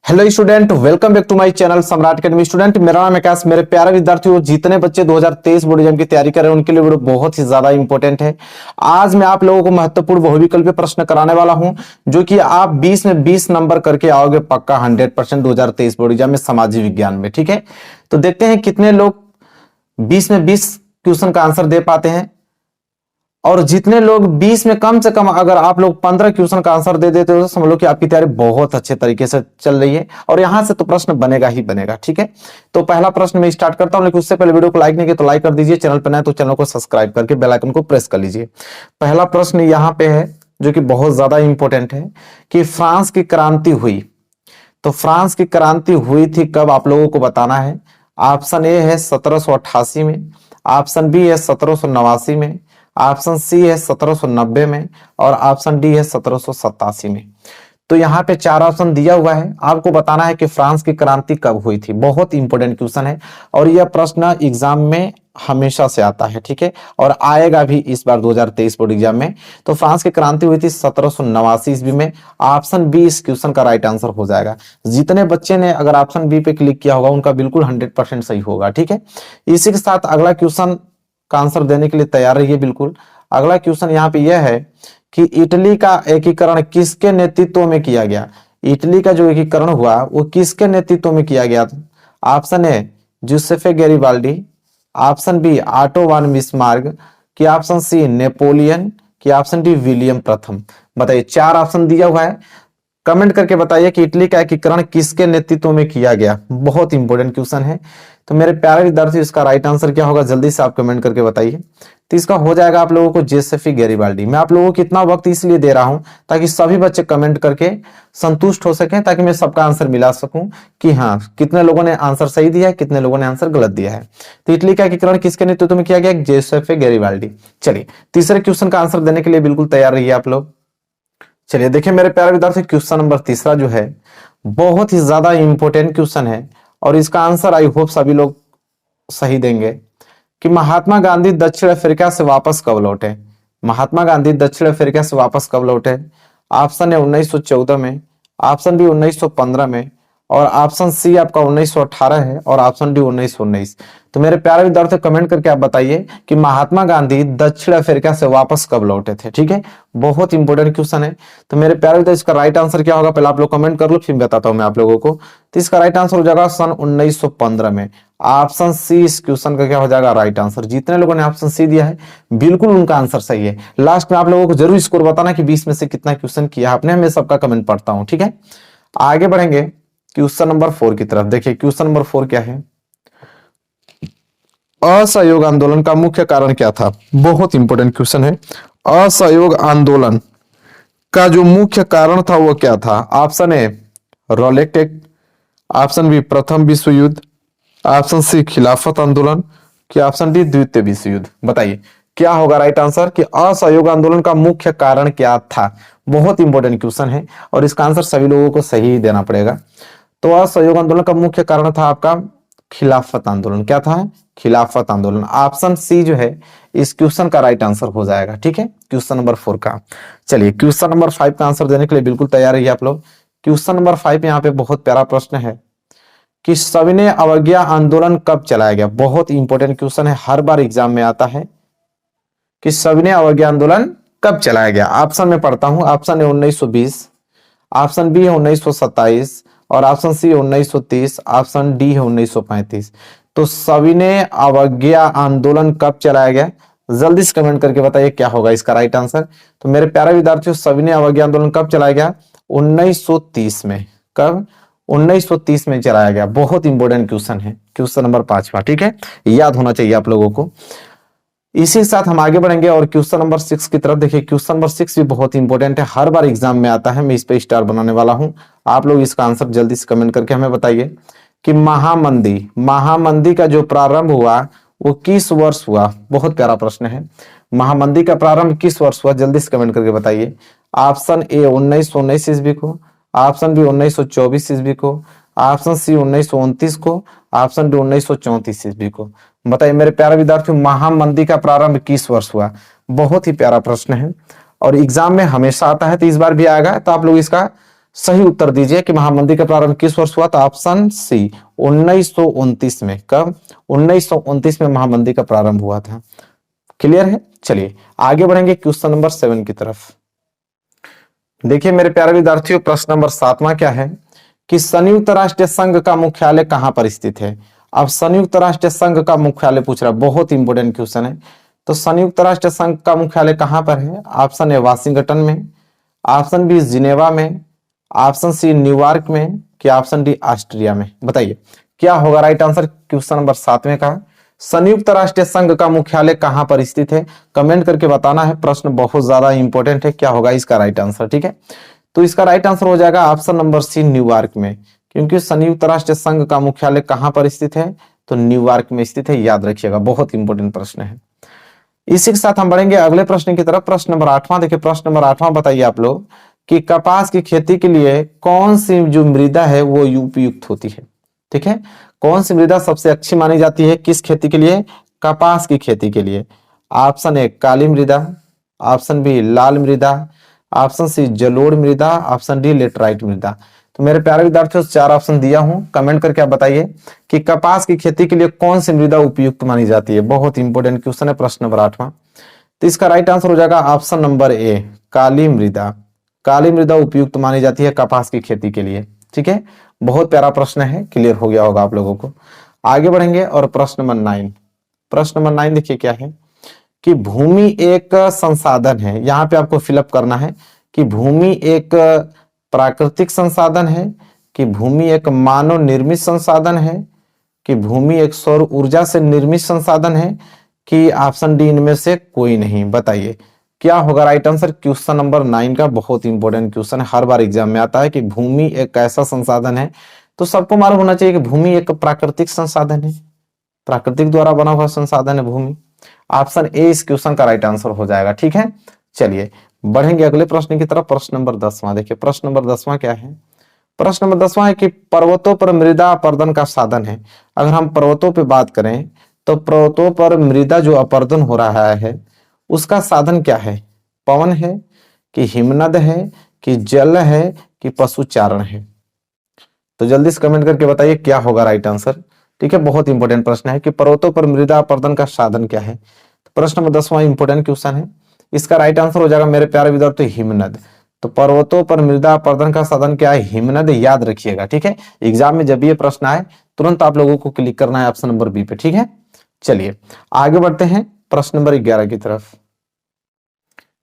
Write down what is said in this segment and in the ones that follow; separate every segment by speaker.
Speaker 1: Hello student, welcome back to my channel Samrat academy. Student, मेरा नाम आकाश। मेरे प्यारे विद्यार्थियों, जितने बच्चे 2023 बोर्ड एग्जाम की तैयारी कर रहे हैं उनके लिए वीडियो बहुत ही ज्यादा इंपॉर्टेंट है। आज मैं आप लोगों को महत्वपूर्ण बहुविकल्पीय प्रश्न कराने वाला हूं, जो कि आप 20 में 20 नंबर करके आओगे पक्का 100% 2023 बोर्ड एग्जाम में सामाजिक विज्ञान में। ठीक है, तो देखते हैं कितने लोग 20 में 20 क्वेश्चन का आंसर दे पाते हैं, और जितने लोग 20 में कम से कम अगर आप लोग 15 क्वेश्चन का आंसर दे देते हो तो समझ लो कि आपकी तैयारी बहुत अच्छे तरीके से चल रही है, और यहां से तो प्रश्न बनेगा ही बनेगा। ठीक है, तो पहला प्रश्न मैं स्टार्ट करता हूं, लेकिन उससे पहले वीडियो को लाइक नहीं किया तो लाइक कर दीजिए, चैनल पर नए तो चैनल को सब्सक्राइब करके बेल आइकन को प्रेस कर लीजिए। पहला प्रश्न यहां पे है जो कि बहुत ज्यादा इंपॉर्टेंट है कि फ्रांस की क्रांति हुई, तो फ्रांस की क्रांति हुई थी कब, आप लोगों को बताना है। ऑप्शन ए है 1788 में, ऑप्शन बी है 1789 में, ऑप्शन सी है 1790 में, और ऑप्शन डी है 1787 में। तो यहाँ पे चार ऑप्शन दिया हुआ है, आपको बताना है कि फ्रांस की क्रांति कब हुई थी। बहुत इंपॉर्टेंट क्वेश्चन है, और यह प्रश्न एग्जाम में हमेशा से आता है। ठीक है, और आएगा भी इस बार 2023 बोर्ड एग्जाम में। तो फ्रांस की क्रांति हुई थी 1789 ईस्वी में। ऑप्शन बी इस क्वेश्चन का राइट आंसर हो जाएगा। जितने बच्चे ने अगर ऑप्शन बी पे क्लिक किया होगा उनका बिल्कुल 100% सही होगा। ठीक है, इसी के साथ अगला क्वेश्चन का आंसर देने के लिए तैयार रहिए बिल्कुल। अगला क्वेश्चन यहाँ पे यह है कि इटली का एकीकरण किसके नेतृत्व में किया गया। इटली का जो एकीकरण हुआ वो किसके नेतृत्व में किया गया। Option A Giuseppe Garibaldi, option B Otto von Bismarck, कि ऑप्शन सी नेपोलियन, कि ऑप्शन डी विलियम प्रथम। बताइए, चार ऑप्शन दिया हुआ है, कमेंट करके बताइए कि इटली का एकीकरण किसके नेतृत्व में किया गया। बहुत इंपॉर्टेंट क्वेश्चन है, तो मेरे प्यारे विद्यार्थी इसका राइट आंसर क्या होगा जल्दी से आप कमेंट करके बताइए। तो इसका हो जाएगा आप लोगों को जोसेफी गैरिबाल्डी। मैं आप लोगों को इतना वक्त इसलिए दे रहा हूं ताकि सभी बच्चे कमेंट करके संतुष्ट हो सकें, ताकि मैं सबका आंसर मिला सकूं कि हाँ कितने लोगों ने आंसर सही दिया है, कितने लोगों ने आंसर गलत दिया है। तो इटली का एकीकरण किसके नेतृत्व में किया गया, जोसेफे गैरिबाल्डी। चलिए, तीसरे क्वेश्चन का आंसर देने के लिए बिल्कुल तैयार रहिए आप लोग। चलिए देखिए मेरे प्यारे विद्यार्थी, क्वेश्चन नंबर तीसरा जो है बहुत ही ज्यादा इंपॉर्टेंट क्वेश्चन है, और इसका आंसर आई होप सभी लोग सही देंगे कि महात्मा गांधी दक्षिण अफ्रीका से वापस कब लौटे। महात्मा गांधी दक्षिण अफ्रीका से वापस कब लौटे। ऑप्शन है 1914 में, ऑप्शन बी 1915 में, और ऑप्शन सी आपका 1918 है, और ऑप्शन डी 1919। तो मेरे प्यारे विद्यार्थी कमेंट करके आप बताइए कि महात्मा गांधी दक्षिण अफ्रीका से वापस कब लौटे थे। ठीक है, बहुत इंपॉर्टेंट क्वेश्चन है। तो मेरे प्यारे विद्यार्थी इसका राइट आंसर क्या होगा, पहले आप लोग कमेंट कर लो, फिर बताता हूं मैं आप लोगों को। तो इसका राइट आंसर हो जाएगा सन 1915 में। ऑप्शन सी इस क्वेश्चन का क्या हो जाएगा राइट आंसर। जितने लोगों ने ऑप्शन सी दिया है बिल्कुल उनका आंसर सही है। लास्ट में आप लोगों को जरूर स्कोर बताना कि 20 में से कितना क्वेश्चन किया आपने, मैं सबका कमेंट पढ़ता हूं। ठीक है, आगे बढ़ेंगे क्वेश्चन नंबर 4 की तरफ। देखिए क्वेश्चन नंबर 4 क्या है, असहयोग आंदोलन का मुख्य कारण क्या था। बहुत इंपॉर्टेंट क्वेश्चन है। असहयोग आंदोलन का जो मुख्य कारण था वो क्या था। Option A Rowlatt act, option B प्रथम विश्व युद्ध, ऑप्शन सी खिलाफत आंदोलन, कि ऑप्शन डी द्वितीय विश्व युद्ध। बताइए क्या होगा राइट आंसर कि असहयोग आंदोलन का मुख्य कारण क्या था। बहुत इंपॉर्टेंट क्वेश्चन है, और इसका आंसर सभी लोगों को सही देना पड़ेगा। तो असहयोग आंदोलन का मुख्य कारण था आपका खिलाफत आंदोलन। क्या था, खिलाफत आंदोलन। ऑप्शन सी जो है इस क्वेश्चन का राइट आंसर हो जाएगा। ठीक है, क्वेश्चन नंबर 4 का। चलिए क्वेश्चन नंबर 5 का आंसर देने के लिए बिल्कुल तैयार रहिए आप लोग। क्वेश्चन नंबर 5 यहाँ पे बहुत प्यारा प्रश्न है कि सविनय अवज्ञा आंदोलन कब चलाया गया। बहुत इंपॉर्टेंट क्वेश्चन है, हर बार एग्जाम में आता है कि सविनय अवज्ञा आंदोलन कब चलाया गया। ऑप्शन में पढ़ता हूं, ऑप्शन है 1920, ऑप्शन बी है 1927, और ऑप्शन सी 1930, ऑप्शन डी है 1935। तो सविनय अवज्ञा आंदोलन कब चलाया गया, जल्दी से कमेंट करके बताइए क्या होगा इसका राइट आंसर। तो मेरे प्यारे विद्यार्थियों, सविनय अवज्ञा आंदोलन कब चलाया गया, 1930 में। कब, 1930 में चलाया गया। बहुत इंपॉर्टेंट क्वेश्चन है, क्वेश्चन नंबर 5। ठीक है, याद होना चाहिए आप लोगों को। इसी के साथ हम आगे बढ़ेंगे और क्वेश्चन नंबर 6 की तरफ। देखिए क्वेश्चन नंबर 6 भी बहुत इंपॉर्टेंट है, हर बार एग्जाम में आता है, मैं इस पे स्टार बनाने वाला हूं। आप लोग इसका आंसर जल्दी से कमेंट करके हमें बताइए कि महामंदी का जो प्रारंभ हुआ वो किस वर्ष हुआ। बहुत प्यारा प्रश्न है, महामंदी का प्रारंभ किस वर्ष हुआ, जल्दी से कमेंट करके बताइए। ऑप्शन ए 1919 ईस्वी को, ऑप्शन बी 1924 ईस्वी को, ऑप्शन सी 1929 को, ऑप्शन डी 1934 ईस्वी को। बताइए मेरे प्यारे विद्यार्थियों, महामंदी का प्रारंभ किस वर्ष हुआ। बहुत ही प्यारा प्रश्न है, और एग्जाम में हमेशा आता है, तो इस बार भी आएगा। तो आप लोग इसका सही उत्तर दीजिए कि महामंदी का प्रारंभ किस वर्ष हुआ। तो ऑप्शन सी 1929 में। कब? 1929 में महामंदी का प्रारंभ हुआ था। क्लियर है? चलिए आगे बढ़ेंगे क्वेश्चन नंबर 7 की तरफ। देखिए मेरे प्यारे विद्यार्थियों, प्रश्न नंबर 7वां क्या है कि संयुक्त राष्ट्र संघ का मुख्यालय कहां पर स्थित है। अब संयुक्त राष्ट्र संघ का मुख्यालय पूछ रहा है, बहुत इंपोर्टेंट क्वेश्चन है। तो संयुक्त राष्ट्र संघ का मुख्यालय कहां पर है। ऑप्शन ए वाशिंगटन में, ऑप्शन बी जिनेवा में, ऑप्शन सी न्यूयॉर्क में, कि ऑप्शन डी ऑस्ट्रिया में। बताइए क्या होगा राइट आंसर क्वेश्चन नंबर 7वें का। संयुक्त राष्ट्र संघ का मुख्यालय कहां पर स्थित है, कमेंट करके बताना है। प्रश्न बहुत ज्यादा इंपॉर्टेंट है, क्या होगा इसका राइट आंसर। ठीक है, तो इसका राइट आंसर हो जाएगा ऑप्शन नंबर सी न्यूयॉर्क में, क्योंकि संयुक्त राष्ट्र संघ का मुख्यालय कहां पर स्थित है, तो न्यूयॉर्क में स्थित है। याद रखिएगा, बहुत इंपॉर्टेंट प्रश्न है। इसी के साथ हम बढ़ेंगे अगले प्रश्न की तरफ। प्रश्न नंबर 8वां देखिए, प्रश्न नंबर 8वां बताइए आप लोग कि कपास की खेती के लिए कौन सी जो मृदा है वो उपयुक्त होती है। ठीक है, कौन सी मृदा सबसे अच्छी मानी जाती है किस खेती के लिए, कपास की खेती के लिए। ऑप्शन ए काली मृदा, ऑप्शन बी लाल मृदा, ऑप्शन सी जलोढ़ मृदा, ऑप्शन डी लेटराइट मृदा। तो मेरे प्यारे विद्यार्थियों 4 ऑप्शन दिया हूं, कमेंट करके आप बताइए कि कपास की खेती के लिए कौन सी मृदा उपयुक्त मानी जाती है। बहुत इंपॉर्टेंट क्वेश्चन है प्रश्न नंबर 8वां। तो इसका राइट आंसर हो जाएगा ऑप्शन नंबर ए काली मृदा। काली मृदा उपयुक्त मानी जाती है कपास की खेती के लिए। ठीक है, बहुत प्यारा प्रश्न है, क्लियर हो गया होगा आप लोगों को। आगे बढ़ेंगे और प्रश्न नंबर 9। प्रश्न नंबर 9 देखिए क्या है कि भूमि एक संसाधन है। यहां पे आपको फिलअप करना है कि भूमि एक प्राकृतिक संसाधन है, कि भूमि एक मानव निर्मित संसाधन है, कि भूमि एक सौर ऊर्जा से निर्मित संसाधन है, कि ऑप्शन डी इनमें से कोई नहीं। बताइए क्या होगा राइट आंसर क्वेश्चन नंबर 9 का। बहुत इंपॉर्टेंट क्वेश्चन है, हर बार एग्जाम में आता है कि भूमि एक ऐसा संसाधन है। तो सबको मालूम होना चाहिए कि भूमि एक प्राकृतिक संसाधन है, प्राकृतिक द्वारा बना हुआ संसाधन है भूमि। ऑप्शन ए इस क्वेश्चन का राइट आंसर हो जाएगा। ठीक है, चलिए बढ़ेंगे अगले प्रश्न की तरफ। प्रश्न नंबर 10वां देखिए, प्रश्न नंबर 10वां क्या है। प्रश्न नंबर 10वां है कि पर्वतों पर मृदा अपर्दन का साधन है। अगर हम पर्वतों पे बात करें तो पर्वतों पर मृदा जो अपर्दन हो रहा है उसका साधन क्या है। पवन है, कि हिमनद है, कि जल है, कि पशुचारण है। तो जल्दी से कमेंट करके बताइए क्या होगा राइट आंसर। ठीक है, बहुत इंपॉर्टेंट प्रश्न है कि पर्वतों पर मृदा अपर्दन का साधन क्या है। तो प्रश्न नंबर 10वां इंपॉर्टेंट क्वेश्चन है, इसका राइट आंसर हो जाएगा मेरे प्यारे विद्यार्थी हिमनद। तो पर्वतों पर मृदा अपर्दन का साधन क्या है, हिमनद। याद रखिएगा। ठीक है, एग्जाम में जब ये प्रश्न आए तुरंत आप लोगों को क्लिक करना है ऑप्शन नंबर बी पे। ठीक है, चलिए आगे बढ़ते हैं प्रश्न नंबर 11 की तरफ।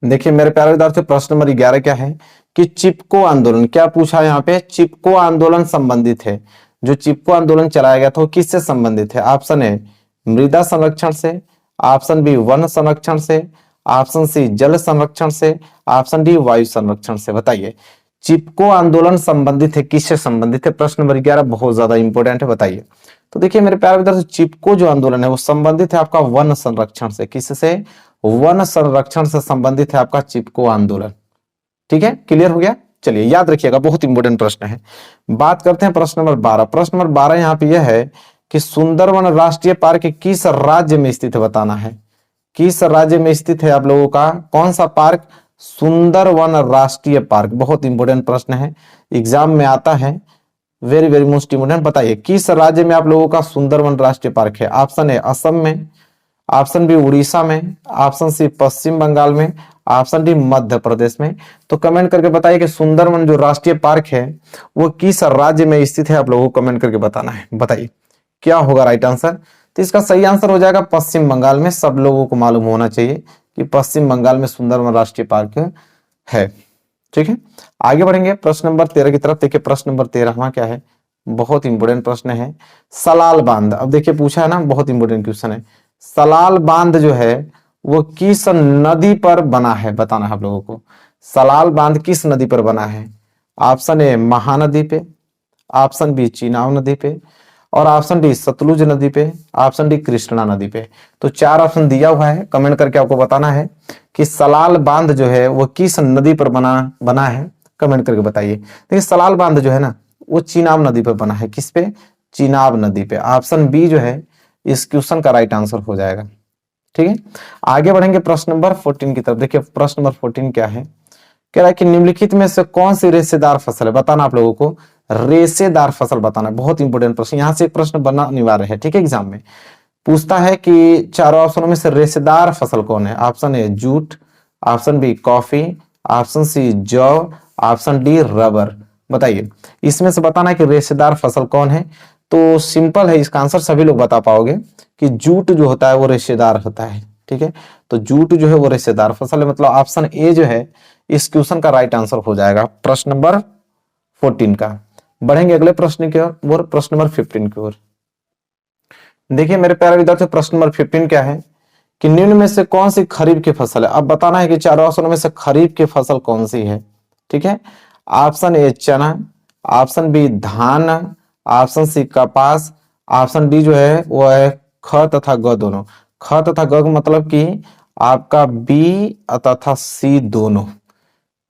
Speaker 1: देखिए मेरे प्यारे विद्यार्थियों, प्रश्न नंबर 11 क्या है कि चिपको आंदोलन, क्या पूछा यहाँ पे, चिपको आंदोलन संबंधित है। जो चिपको आंदोलन चलाया गया था वो किससे संबंधित है। ऑप्शन ए मृदा संरक्षण से, ऑप्शन बी वन संरक्षण से, ऑप्शन सी जल संरक्षण से, ऑप्शन डी वायु संरक्षण से। बताइए चिपको आंदोलन संबंधित है, किससे संबंधित है। प्रश्न नंबर 11 बहुत ज्यादा इंपॉर्टेंट है, बताइए। तो देखिए मेरे प्यारे विद्यार्थी, चिपको जो आंदोलन है वो संबंधित है आपका वन संरक्षण से। किससे, वन संरक्षण से संबंधित है आपका चिपको आंदोलन। ठीक है, क्लियर हो गया। चलिए याद रखिएगा, बहुत इंपॉर्टेंट प्रश्न है। बात करते हैं प्रश्न नंबर 12। प्रश्न नंबर 12 यहाँ पे यह है कि सुंदरवन राष्ट्रीय पार्क किस राज्य में स्थित है, बताना है किस राज्य में स्थित है आप लोगों का कौन सा पार्क, सुंदरवन राष्ट्रीय पार्क। बहुत इंपॉर्टेंट प्रश्न है, एग्जाम में आता है, वेरी वेरी मोस्ट इंपोर्टेंट। बताइए किस राज्य में आप लोगों का सुंदरवन राष्ट्रीय पार्क है। ऑप्शन ए असम में, ऑप्शन बी उड़ीसा में, ऑप्शन सी पश्चिम बंगाल में, ऑप्शन डी मध्य प्रदेश में। तो कमेंट करके बताइए कि सुंदरवन जो राष्ट्रीय पार्क है वो किस राज्य में स्थित है, आप लोगों को कमेंट करके बताना है। बताइए क्या होगा राइट आंसर। तो इसका सही आंसर हो जाएगा पश्चिम बंगाल में। सब लोगों को मालूम होना चाहिए कि पश्चिम बंगाल में सुंदरवन राष्ट्रीय पार्क है। ठीक है, आगे बढ़ेंगे प्रश्न नंबर 13 की तरफ। देखिए प्रश्न नंबर 13वां क्या है, बहुत इंपोर्टेंट प्रश्न है, सलाल बांध। अब देखिए पूछा है ना, बहुत इंपोर्टेंट क्वेश्चन है। सलाल बांध जो है वो किस नदी पर बना है, बताना है आप लोगों को। सलाल बांध किस नदी पर बना है। ऑप्शन ए महानदी पे, ऑप्शन बी चीनाब नदी पे, और ऑप्शन डी सतलुज नदी पे, ऑप्शन डी कृष्णा नदी पे। तो 4 ऑप्शन दिया हुआ है, कमेंट करके आपको बताना है कि सलाल बांध जो है वो किस नदी पर बना है, कमेंट करके बताइए। देखिए सलाल बांध जो है ना वो चीनाब नदी पर बना है। किस पे, चीनाब नदी पे। ऑप्शन बी जो है इस क्वेश्चन का राइट आंसर हो जाएगा। ठीक है, आगे बढ़ेंगे प्रश्न नंबर 14 की तरफ। देखिए प्रश्न नंबर 14 क्या है कह रहा है कि निम्नलिखित में से कौन सी रेशेदार फसल है, बताना आप लोगों को, रेशेदार फसल बताना। बहुत इंपॉर्टेंट प्रश्न, यहां से एक प्रश्न बनना अनिवार्य है, ठीक है। एग्जाम में पूछता है कि चारों ऑप्शनों में से रेशेदार फसल कौन है। Option A jute, option B coffee, option C जौ, ऑप्शन डी रबर। बताइए इसमें से बताना है कि रेशेदार फसल कौन है। तो सिंपल है, इसका आंसर सभी लोग बता पाओगे कि जूट जो होता है वो रेशेदार होता है, ठीक है। तो जूट जो है वो रेशेदार फसल है, मतलब ऑप्शन ए जो है इस क्वेश्चन का राइट आंसर हो जाएगा, प्रश्न नंबर 14 का। बढ़ेंगे अगले प्रश्न की ओर, प्रश्न नंबर 15 की ओर। देखिए मेरे प्यारे विद्यार्थियों, प्रश्न नंबर 15 क्या है कि निम्न में से कौन सी खरीफ की फसल है। अब बताना है कि चारों ऑप्शनों में से खरीफ की फसल कौन सी है, ठीक है। ऑप्शन ए चना, ऑप्शन बी धान, ऑप्शन सी कपास, ऑप्शन डी जो है वो है ख तथा ग दोनों। ख तथा ग मतलब कि आपका बी तथा सी दोनों।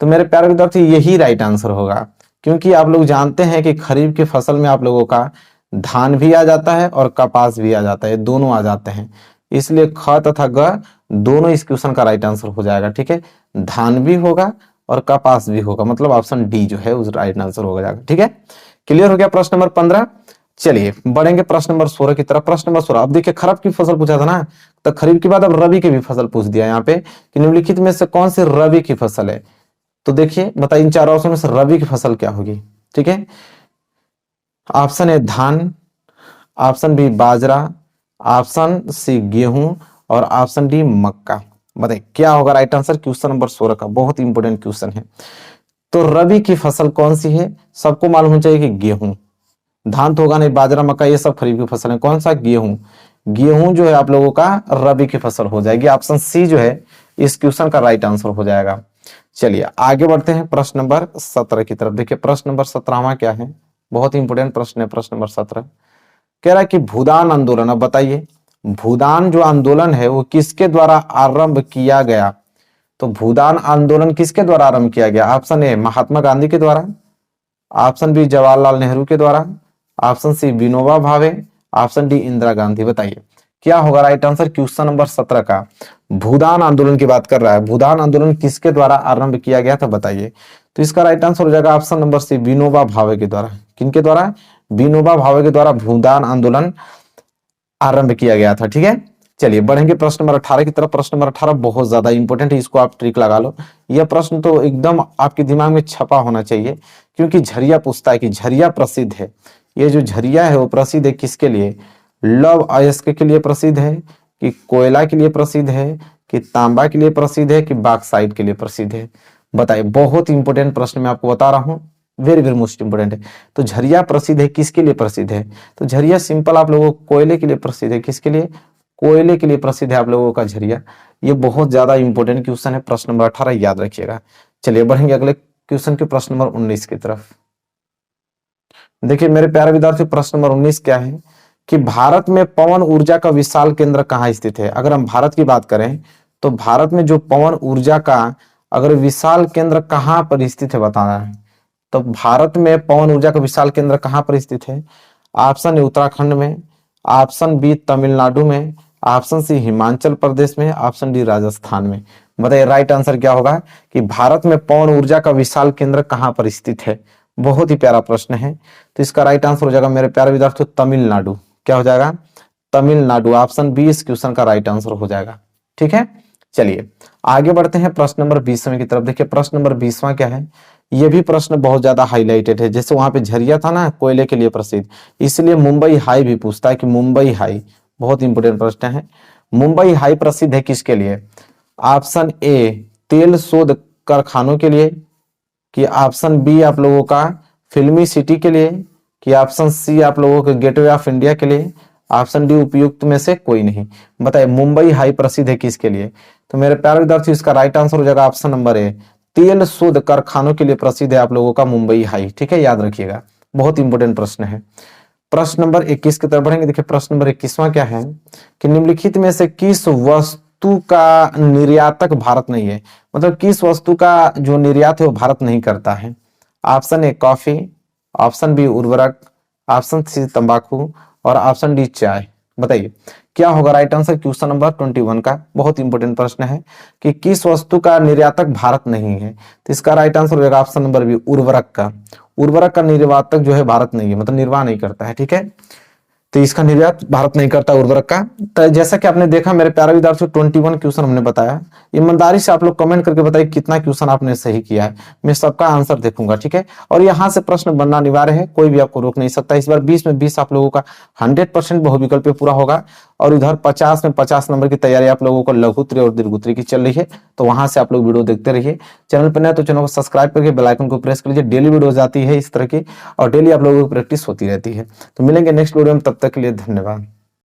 Speaker 1: तो मेरे प्यारे विद्यार्थी यही राइट आंसर होगा, क्योंकि आप लोग जानते हैं कि खरीफ की फसल में आप लोगों का धान भी आ जाता है और कपास भी आ जाता है, दोनों आ जाते हैं। इसलिए ख तथा ग दोनों इस क्वेश्चन का राइट आंसर हो जाएगा, ठीक है। धान भी होगा और कपास भी होगा, मतलब ऑप्शन डी जो है उस राइट आंसर हो जाएगा, ठीक है। क्लियर हो गया प्रश्न नंबर 15। चलिए बढ़ेंगे प्रश्न नंबर 16 की तरफ। प्रश्न नंबर 16, अब देखिए खरीफ की फसल पूछा था ना, तो खरीफ के बाद अब रबी की भी फसल पूछ दिया यहाँ पे कि निम्नलिखित में से कौन सी रबी की फसल है। तो देखिए बताइए इन चारों ऑप्शन में से रबी की फसल क्या होगी, ठीक है। ऑप्शन ए धान, ऑप्शन बी बाजरा, ऑप्शन सी गेहूं और ऑप्शन डी मक्का। बताइए क्या होगा राइट आंसर क्वेश्चन नंबर 16 का, बहुत इंपॉर्टेंट क्वेश्चन है। तो रबी की फसल कौन सी है, सबको मालूम होना चाहिए कि गेहूं। धान तो होगा नहीं, बाजरा मक्का ये सब खरीफ की फसल है, कौन सा गेहूं। गेहूं जो है आप लोगों का रबी की फसल हो जाएगी, ऑप्शन सी जो है इस क्वेश्चन का राइट आंसर हो जाएगा। चलिए आगे बढ़ते हैं प्रश्न नंबर 17 की तरफ। देखिए प्रश्न नंबर 17वां क्या है, बहुत इंपॉर्टेंट प्रश्न है प्रश्न नंबर 17। कह रहा है कि भूदान आंदोलन, अब बताइए भूदान जो आंदोलन है वो किसके द्वारा आरंभ किया गया। तो भूदान आंदोलन किसके द्वारा आरंभ किया गया। ऑप्शन ए महात्मा गांधी के द्वारा, ऑप्शन बी जवाहरलाल नेहरू के द्वारा, option C Vinoba Bhave, option D Indira Gandhi. बताइए क्या होगा राइट आंसर क्वेश्चन नंबर 17 का। भूदान आंदोलन की बात कर रहा है, भूदान आंदोलन किसके द्वारा आरंभ किया गया था बताइए। तो इसका राइट आंसर हो जाएगा option number C Vinoba Bhave के द्वारा। किनके द्वारा, विनोबा भावे के द्वारा भूदान आंदोलन आरंभ किया गया था, ठीक है। चलिए बढ़ेंगे प्रश्न नंबर 18 की तरफ। प्रश्न नंबर 18 बहुत ज्यादा इंपॉर्टेंट है, इसको आप ट्रिक लगा लो। यह प्रश्न तो एकदम आपके दिमाग में छपा होना चाहिए, क्योंकि झरिया पूछता है कि झरिया प्रसिद्ध है, ये जो झरिया है वो प्रसिद्ध है किसके लिए, लौह अयस्क के लिए प्रसिद्ध है, कि कोयला के लिए प्रसिद्ध है, कि तांबा के लिए प्रसिद्ध है, कि बॉक्साइट के लिए प्रसिद्ध है। बताइए बहुत इंपॉर्टेंट प्रश्न मैं आपको बता रहा हूं, वेरी वेरी मोस्ट इंपोर्टेंट है। तो झरिया प्रसिद्ध है किसके लिए प्रसिद्ध है, तो झरिया सिंपल आप लोगों को कोयले के लिए प्रसिद्ध है। किसके लिए, कोयले के लिए प्रसिद्ध है आप लोगों का झरिया। ये बहुत ज्यादा इंपॉर्टेंट क्वेश्चन है, प्रश्न नंबर 18 याद रखिएगा। चलिए बढ़ेंगे अगले क्वेश्चन के प्रश्न नंबर 19 की तरफ। देखिए मेरे प्यारे विद्यार्थी प्रश्न नंबर 19 क्या है कि भारत में पवन ऊर्जा का विशाल केंद्र कहाँ स्थित है। अगर हम भारत की बात करें तो भारत में जो पवन ऊर्जा का अगर विशाल केंद्र कहाँ पर स्थित है बताना है। तो भारत में पवन ऊर्जा का विशाल केंद्र कहाँ पर स्थित है। ऑप्शन ए उत्तराखंड में, ऑप्शन बी तमिलनाडु में, ऑप्शन सी हिमाचल प्रदेश में, ऑप्शन डी राजस्थान में। बताइए राइट आंसर क्या होगा कि भारत में पवन ऊर्जा का विशाल केंद्र कहाँ पर स्थित है। बहुत ही प्यारा प्रश्न है। तो इसका राइट आंसर हो जाएगा मेरे प्यारे विद्यार्थियों तमिलनाडु। क्या हो जाएगा, तमिलनाडु। ऑप्शन बी इस क्वेश्चन का राइट आंसर हो जाएगा, ठीक है। चलिए आगे बढ़ते हैं प्रश्न नंबर 20वें की तरफ। देखिए प्रश्न नंबर 20वां क्या है, ये भी प्रश्न बहुत ज्यादा हाईलाइटेड है। जैसे वहां पे झरिया था ना कोयले के लिए प्रसिद्ध, इसलिए मुंबई हाई भी पूछता है कि मुंबई हाई, बहुत इंपोर्टेंट प्रश्न है। मुंबई हाई प्रसिद्ध है किसके लिए। ऑप्शन ए तेल शोध कारखानों के लिए, कि ऑप्शन बी आप लोगों का फिल्मी सिटी के लिए, कि ऑप्शन सी आप लोगों के गेटवे ऑफ इंडिया के लिए, ऑप्शन डी उपयुक्त में से कोई नहीं। बताइए मुंबई हाई प्रसिद्ध है किसके लिए। तो मेरे प्यारे विद्यार्थी इसका राइट आंसर हो जाएगा ऑप्शन नंबर ए, तेल शोध कारखानों के लिए प्रसिद्ध है आप लोगों का मुंबई हाई, ठीक है, याद रखिएगा। बहुत इंपॉर्टेंट प्रश्न है। प्रश्न नंबर 21 की तरफ बढ़ेंगे। देखिए प्रश्न नंबर 21वां क्या है कि निम्नलिखित में से किस वस्तु का निर्यातक भारत नहीं है। मतलब किस वस्तु का जो निर्यात है वो भारत नहीं करता है। Option A coffee, option B उर्वरक, ऑप्शन सी तंबाकू और ऑप्शन डी चाय। बताइए क्या होगा राइट आंसर क्वेश्चन नंबर 21 का। बहुत इंपॉर्टेंट प्रश्न है कि किस वस्तु का निर्यातक भारत नहीं है। तो इसका राइट आंसर होगा ऑप्शन नंबर बी, उर्वरक का। उर्वरक का निर्यातक जो है भारत नहीं है, मतलब निर्वाह नहीं करता है, ठीक है। तो इसका निर्यात भारत नहीं करता उर्वरक का। तो जैसा कि आपने देखा मेरे प्यारे विद्यार्थियों 21 क्वेश्चन हमने बताया। ईमानदारी से आप लोग कमेंट करके बताइए कितना क्वेश्चन आपने सही किया है, मैं सबका आंसर देखूंगा, ठीक है। और यहाँ से प्रश्न बनना अनिवार्य है, कोई भी आपको रोक नहीं सकता। इस बार 20 में 20 आप लोगों का 100% बहुविकल्प पे पूरा होगा। और इधर 50 में 50 नंबर की तैयारी आप लोगों को लघुत्तरी और दीर्घोत्तरी की चल रही है। तो वहां से आप लोग वीडियो देखते रहिए। चैनल पर नए तो चैनल को सब्सक्राइब करके बेल आइकन को प्रेस कर लीजिए। डेली वीडियो आती है इस तरह की और डेली आप लोगों की प्रैक्टिस होती रहती है। तो मिलेंगे नेक्स्ट वीडियो में, तब तक के लिए धन्यवाद।